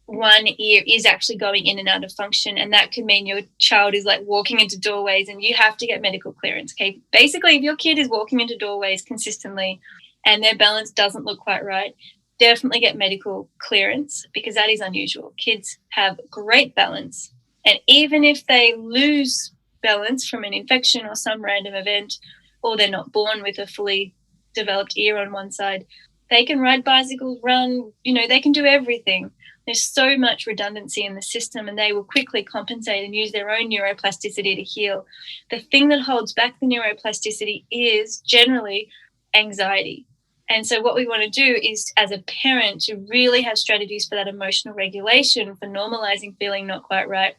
one ear is actually going in and out of function, and that could mean your child is like walking into doorways and you have to get medical clearance. Okay, basically, if your kid is walking into doorways consistently and their balance doesn't look quite right, definitely get medical clearance, because that is unusual. Kids have great balance, and even if they lose balance from an infection or some random event, or they're not born with a fully developed ear on one side, they can ride bicycles, run, they can do everything. There's so much redundancy in the system, and they will quickly compensate and use their own neuroplasticity to heal. The thing that holds back the neuroplasticity is generally anxiety. And so what we want to do is, as a parent, to really have strategies for that emotional regulation, for normalizing feeling not quite right,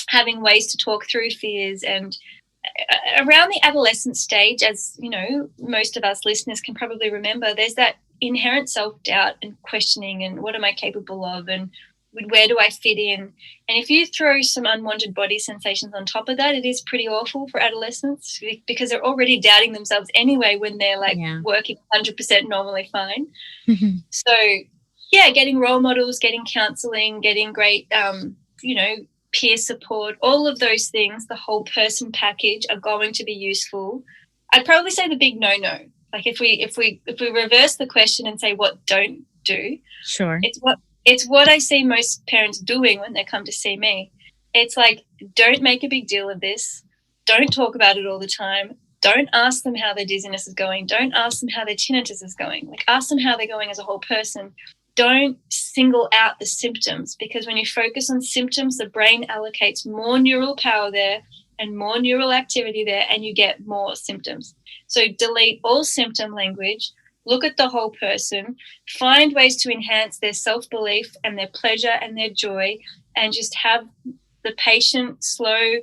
having ways to talk through fears. And around the adolescent stage, as most of us listeners can probably remember, there's that inherent self-doubt and questioning, and what am I capable of, and where do I fit in? And if you throw some unwanted body sensations on top of that, it is pretty awful for adolescents, because they're already doubting themselves anyway when they're working 100% normally fine. So getting role models, getting counseling, getting great peer support, all of those things, the whole person package, are going to be useful. I'd probably say the big no-no, like if we reverse the question and say what don't do, sure, it's what I see most parents doing when they come to see me. It's like, don't make a big deal of this. Don't talk about it all the time. Don't ask them how their dizziness is going. Don't ask them how their tinnitus is going. Like, ask them how they're going as a whole person. Don't single out the symptoms, because when you focus on symptoms, the brain allocates more neural power there and more neural activity there, and you get more symptoms. So delete all symptom language, look at the whole person, find ways to enhance their self-belief and their pleasure and their joy, and just have the patient, slow,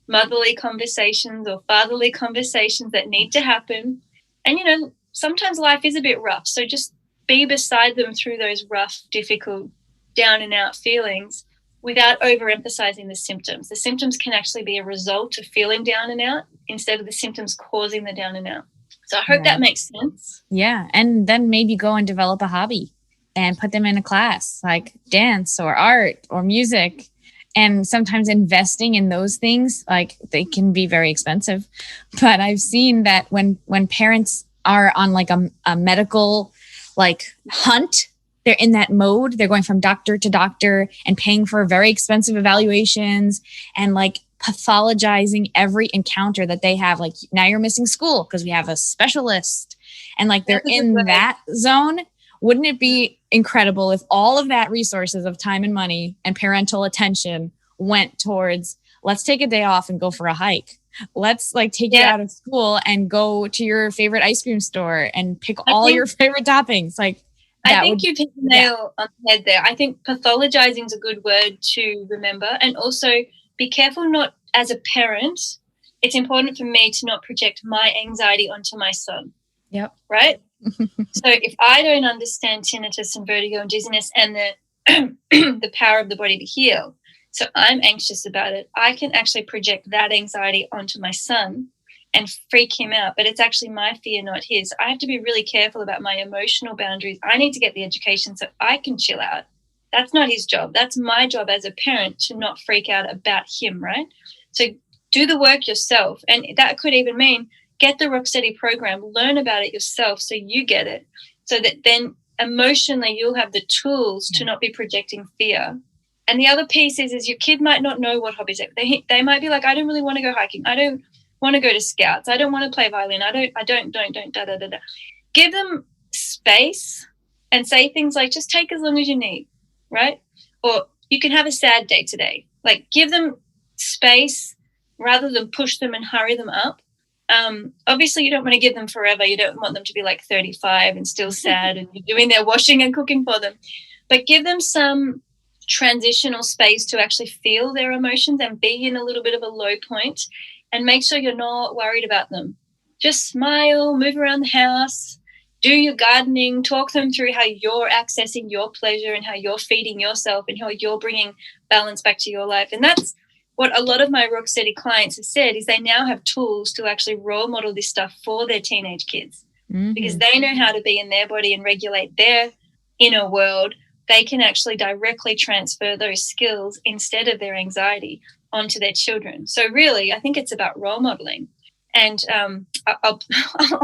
motherly conversations or fatherly conversations that need to happen. And, sometimes life is a bit rough, so just be beside them through those rough, difficult, down and out feelings without overemphasizing the symptoms. The symptoms can actually be a result of feeling down and out instead of the symptoms causing the down and out. So I hope that makes sense. Yeah. And then maybe go and develop a hobby and put them in a class like dance or art or music. And sometimes investing in those things, like, they can be very expensive. But I've seen that when parents are on like a medical hunt, they're in that mode. They're going from doctor to doctor and paying for very expensive evaluations and pathologizing every encounter that they have. Like, now you're missing school because we have a specialist, and they're in that zone. Wouldn't it be incredible if all of that resources of time and money and parental attention went towards, let's take a day off and go for a hike. Let's take you out of school and go to your favorite ice cream store and pick all your favorite toppings. I think you've hit the nail on the head there. I think pathologizing is a good word to remember. And also be careful, not as a parent, it's important for me to not project my anxiety onto my son. Yep. Right? So if I don't understand tinnitus and vertigo and dizziness and the power of the body to heal, so I'm anxious about it, I can actually project that anxiety onto my son and freak him out. But it's actually my fear, not his. I have to be really careful about my emotional boundaries. I need to get the education so I can chill out. That's not his job. That's my job as a parent, to not freak out about him, right? So do the work yourself. And that could even mean get the Rocksteady program, learn about it yourself so you get it, so that then emotionally you'll have the tools to not be projecting fear. And then, as a parent, you can also be really careful about your emotional boundaries. I need to get the education so I can chill out. That's not his job. That's my job as a parent, to not freak out about him. So do the work yourself. And that could even mean get the Rocksteady program, learn about it yourself so you get it, so that then emotionally you'll have the tools to not be projecting fear. And the other piece is your kid might not know what hobbies are. They might be like, I don't really want to go hiking. I don't want to go to scouts. I don't want to play violin. I don't, da, da, da, da. Give them space and say things like, just take as long as you need, right? Or you can have a sad day today. Like, give them space rather than push them and hurry them up. Obviously, you don't want to give them forever. You don't want them to be like 35 and still sad and you're doing their washing and cooking for them. But give them some transitional space to actually feel their emotions and be in a little bit of a low point, and make sure you're not worried about them. Just smile, move around the house, do your gardening, talk them through how you're accessing your pleasure and how you're feeding yourself and how you're bringing balance back to your life. And that's what a lot of my rock steady clients have said, is they now have tools to actually role model this stuff for their teenage kids, because they know how to be in their body and regulate their inner world. They can actually directly transfer those skills instead of their anxiety onto their children. So really, I think it's about role modeling. And I'll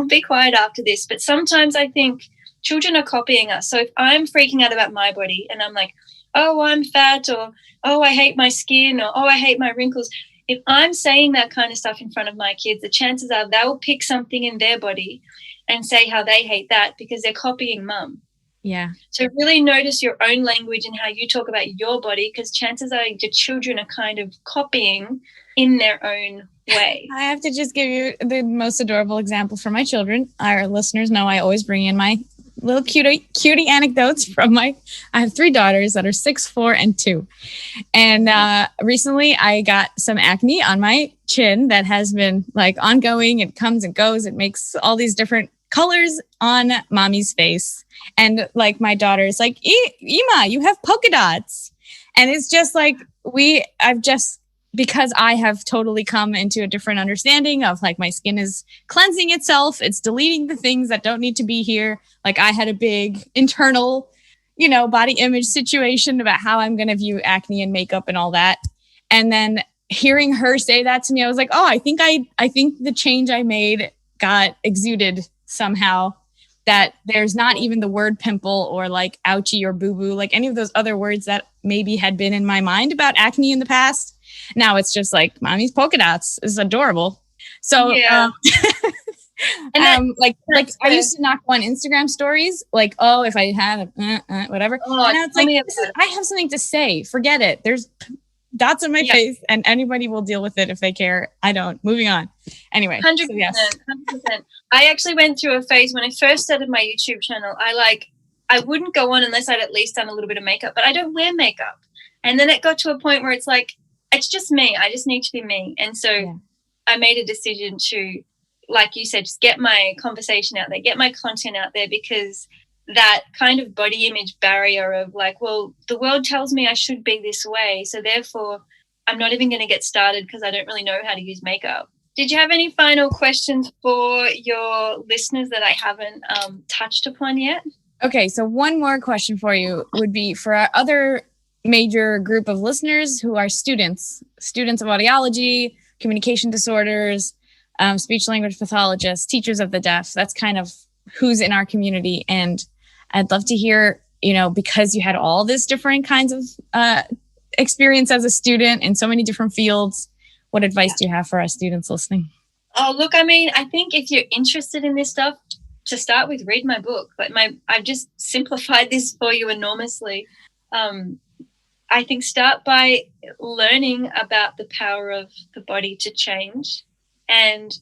be quiet after this, but sometimes I think children are copying us. So if I'm freaking out about my body and I'm like, oh, I'm fat, or oh, I hate my skin, or oh, I hate my wrinkles, if I'm saying that kind of stuff in front of my kids, the chances are they'll pick something in their body and say how they hate that because they're copying mum. Yeah. So really notice your own language and how you talk about your body, because chances are your children are kind of copying in their own way. I have to just give you the most adorable example for my children. Our listeners know I always bring in my little cutie anecdotes from I have 3 daughters that are 6, 4, and 2. And recently I got some acne on my chin that has been like ongoing. It comes and goes. It makes all these different colors on mommy's face. And like my daughter is like, Ima, you have polka dots. And it's just like, because I have totally come into a different understanding of like my skin is cleansing itself. It's deleting the things that don't need to be here. Like I had a big internal, body image situation about how I'm going to view acne and makeup and all that. And then hearing her say that to me, I was like, oh, I think the change I made got exuded somehow, that there's not even the word pimple or like ouchie or boo-boo, like any of those other words that maybe had been in my mind about acne in the past. Now it's just like mommy's polka dots is adorable. So, yeah. like I used to knock on Instagram stories, like, oh, if I had whatever. Oh, and now it's like, I have something to say. Forget it. There's dots on my face, and anybody will deal with it if they care. I don't. Moving on. Anyway, 100%. So yes. 100%. I actually went through a phase when I first started my YouTube channel. I wouldn't go on unless I'd at least done a little bit of makeup, but I don't wear makeup. And then it got to a point where it's like, it's just me. I just need to be me. And so I made a decision to, like you said, just get my conversation out there, get my content out there, because that kind of body image barrier of like, well, the world tells me I should be this way, so therefore I'm not even going to get started because I don't really know how to use makeup. Did you have any final questions for your listeners that I haven't touched upon yet? Okay, so one more question for you would be for our other major group of listeners who are students of audiology, communication disorders, speech language pathologists, teachers of the deaf. That's kind of who's in our community. And I'd love to hear, because you had all this different kinds of experience as a student in so many different fields, what advice do you have for our students listening? Oh, look, I mean, I think if you're interested in this stuff, to start with, read my book. I've just simplified this for you enormously. I think start by learning about the power of the body to change. And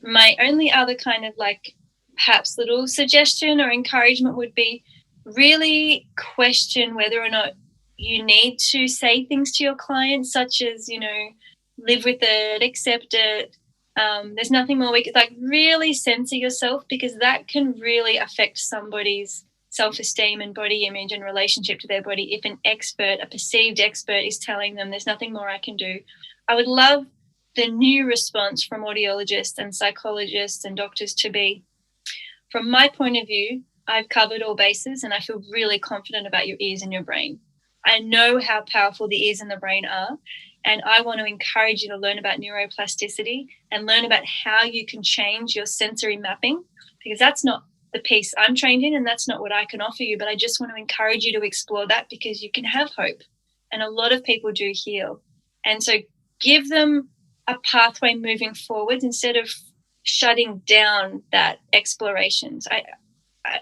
my only other kind of like perhaps little suggestion or encouragement would be really question whether or not you need to say things to your clients, such as, live with it, accept it. There's nothing more we could, like, really censor yourself, because that can really affect somebody's self-esteem and body image and relationship to their body if an expert, a perceived expert, is telling them there's nothing more I can do. I would love the new response from audiologists and psychologists and doctors to be, from my point of view, I've covered all bases and I feel really confident about your ears and your brain. I know how powerful the ears and the brain are, and I want to encourage you to learn about neuroplasticity and learn about how you can change your sensory mapping, because that's not the piece I'm trained in and that's not what I can offer you, but I just want to encourage you to explore that, because you can have hope. and a lot of people do heal. And so give them a pathway moving forward instead of shutting down that explorations. I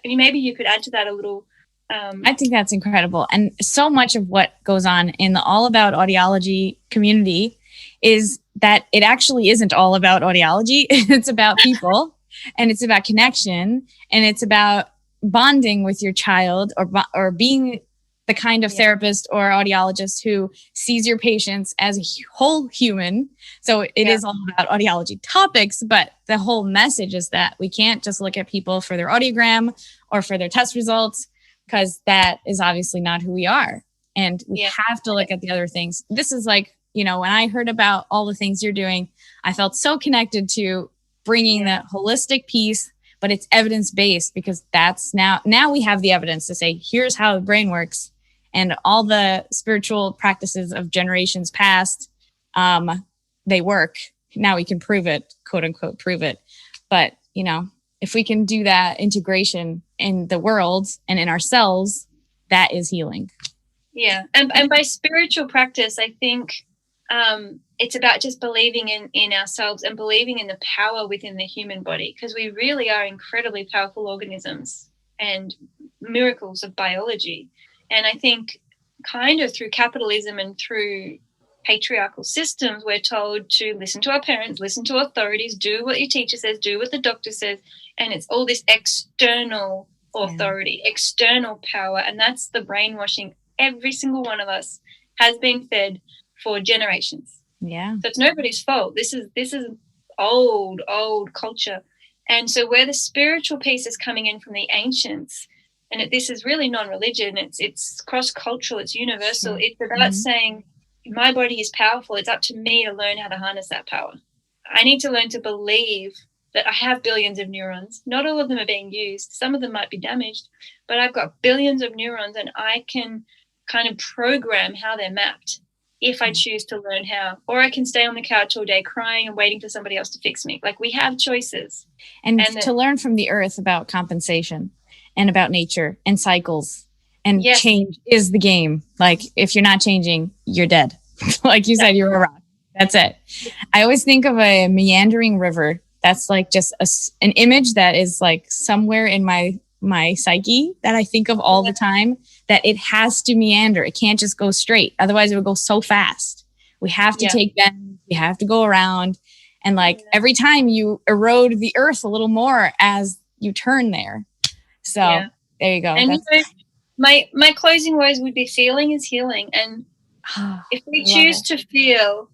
mean, maybe you could add to that a little. I think that's incredible. And so much of what goes on in the All About Audiology community is that it actually isn't all about audiology. It's about people, and it's about connection, and it's about bonding with your child, or being the kind of therapist or audiologist who sees your patients as a whole human. So it is all about audiology topics, but the whole message is that we can't just look at people for their audiogram or for their test results, because that is obviously not who we are. And we have to look at the other things. This is like, when I heard about all the things you're doing, I felt so connected to bringing that holistic piece, but it's evidence-based, because that's now we have the evidence to say, here's how the brain works. And all the spiritual practices of generations past, they work. Now we can prove it, quote unquote, prove it. But, if we can do that integration in the world and in ourselves, that is healing. Yeah. And by spiritual practice, I think it's about just believing in ourselves and believing in the power within the human body, because we really are incredibly powerful organisms and miracles of biology. And I think kind of through capitalism and through patriarchal systems, we're told to listen to our parents, listen to authorities, do what your teacher says, do what the doctor says. And it's all this external authority, external power. And that's the brainwashing every single one of us has been fed for generations. Yeah. So it's nobody's fault. This is old culture. And so where the spiritual piece is coming in from the ancients, and this is really non-religion, it's cross-cultural, it's universal. It's about saying, my body is powerful. It's up to me to learn how to harness that power. I need to learn to believe that I have billions of neurons. Not all of them are being used. Some of them might be damaged, but I've got billions of neurons, and I can kind of program how they're mapped if I choose to learn how. Or I can stay on the couch all day crying and waiting for somebody else to fix me. Like, we have choices. And to learn from the earth about compensation and about nature and cycles, and change is the game. Like, if you're not changing, you're dead. Like you said, you're a rock. That's it. I always think of a meandering river. That's like just an image that is like somewhere in my psyche that I think of all the time, that it has to meander. It can't just go straight. Otherwise it would go so fast. We have to take bends. We have to go around. And like every time you erode the earth a little more as you turn there. So there you go. And my closing words would be, feeling is healing. And if we choose to feel,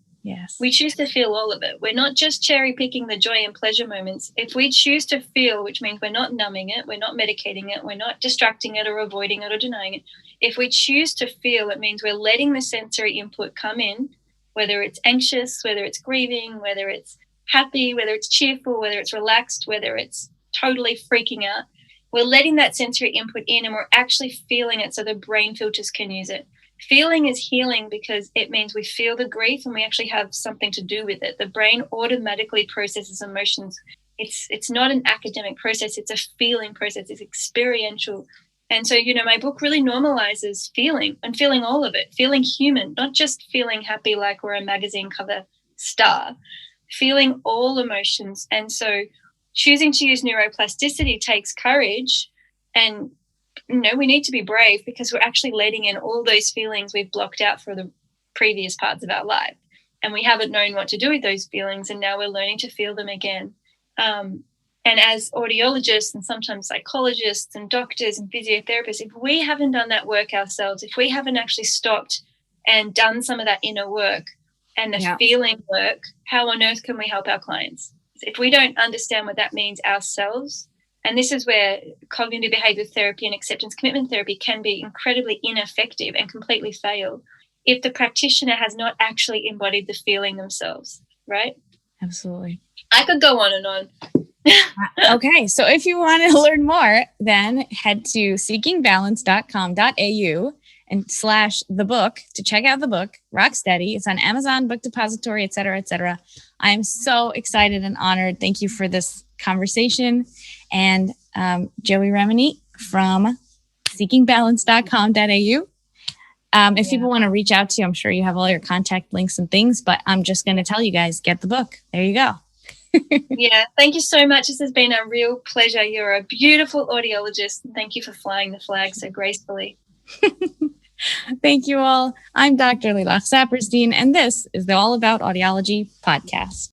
we choose to feel all of it. We're not just cherry picking the joy and pleasure moments. If we choose to feel, which means we're not numbing it, we're not medicating it, we're not distracting it or avoiding it or denying it. If we choose to feel, it means we're letting the sensory input come in, whether it's anxious, whether it's grieving, whether it's happy, whether it's cheerful, whether it's relaxed, whether it's totally freaking out. We're letting that sensory input in, and we're actually feeling it so the brain filters can use it. Feeling is healing because it means we feel the grief and we actually have something to do with it. The brain automatically processes emotions. It's not an academic process. It's a feeling process. It's experiential. And so, my book really normalizes feeling, and feeling all of it, feeling human, not just feeling happy like we're a magazine cover star, feeling all emotions. And so choosing to use neuroplasticity takes courage, and we need to be brave, because we're actually letting in all those feelings we've blocked out for the previous parts of our life, and we haven't known what to do with those feelings, and now we're learning to feel them again. And as audiologists and sometimes psychologists and doctors and physiotherapists, if we haven't done that work ourselves, if we haven't actually stopped and done some of that inner work and the feeling work, how on earth can we help our clients? If we don't understand what that means ourselves, and this is where cognitive behavior therapy and acceptance commitment therapy can be incredibly ineffective and completely fail if the practitioner has not actually embodied the feeling themselves, right? Absolutely. I could go on and on. Okay, so if you want to learn more, then head to seekingbalance.com.au and / the book to check out the book, Rock Steady. It's on Amazon, Book Depository, et cetera, et cetera. I am so excited and honored. Thank you for this conversation. And Joey Remenyi from seekingbalance.com.au. If people want to reach out to you, I'm sure you have all your contact links and things, but I'm just going to tell you guys, get the book. There you go. Yeah, thank you so much. This has been a real pleasure. You're a beautiful audiologist. Thank you for flying the flag so gracefully. Thank you all. I'm Dr. Lilach Sapersdien, and this is the All About Audiology podcast.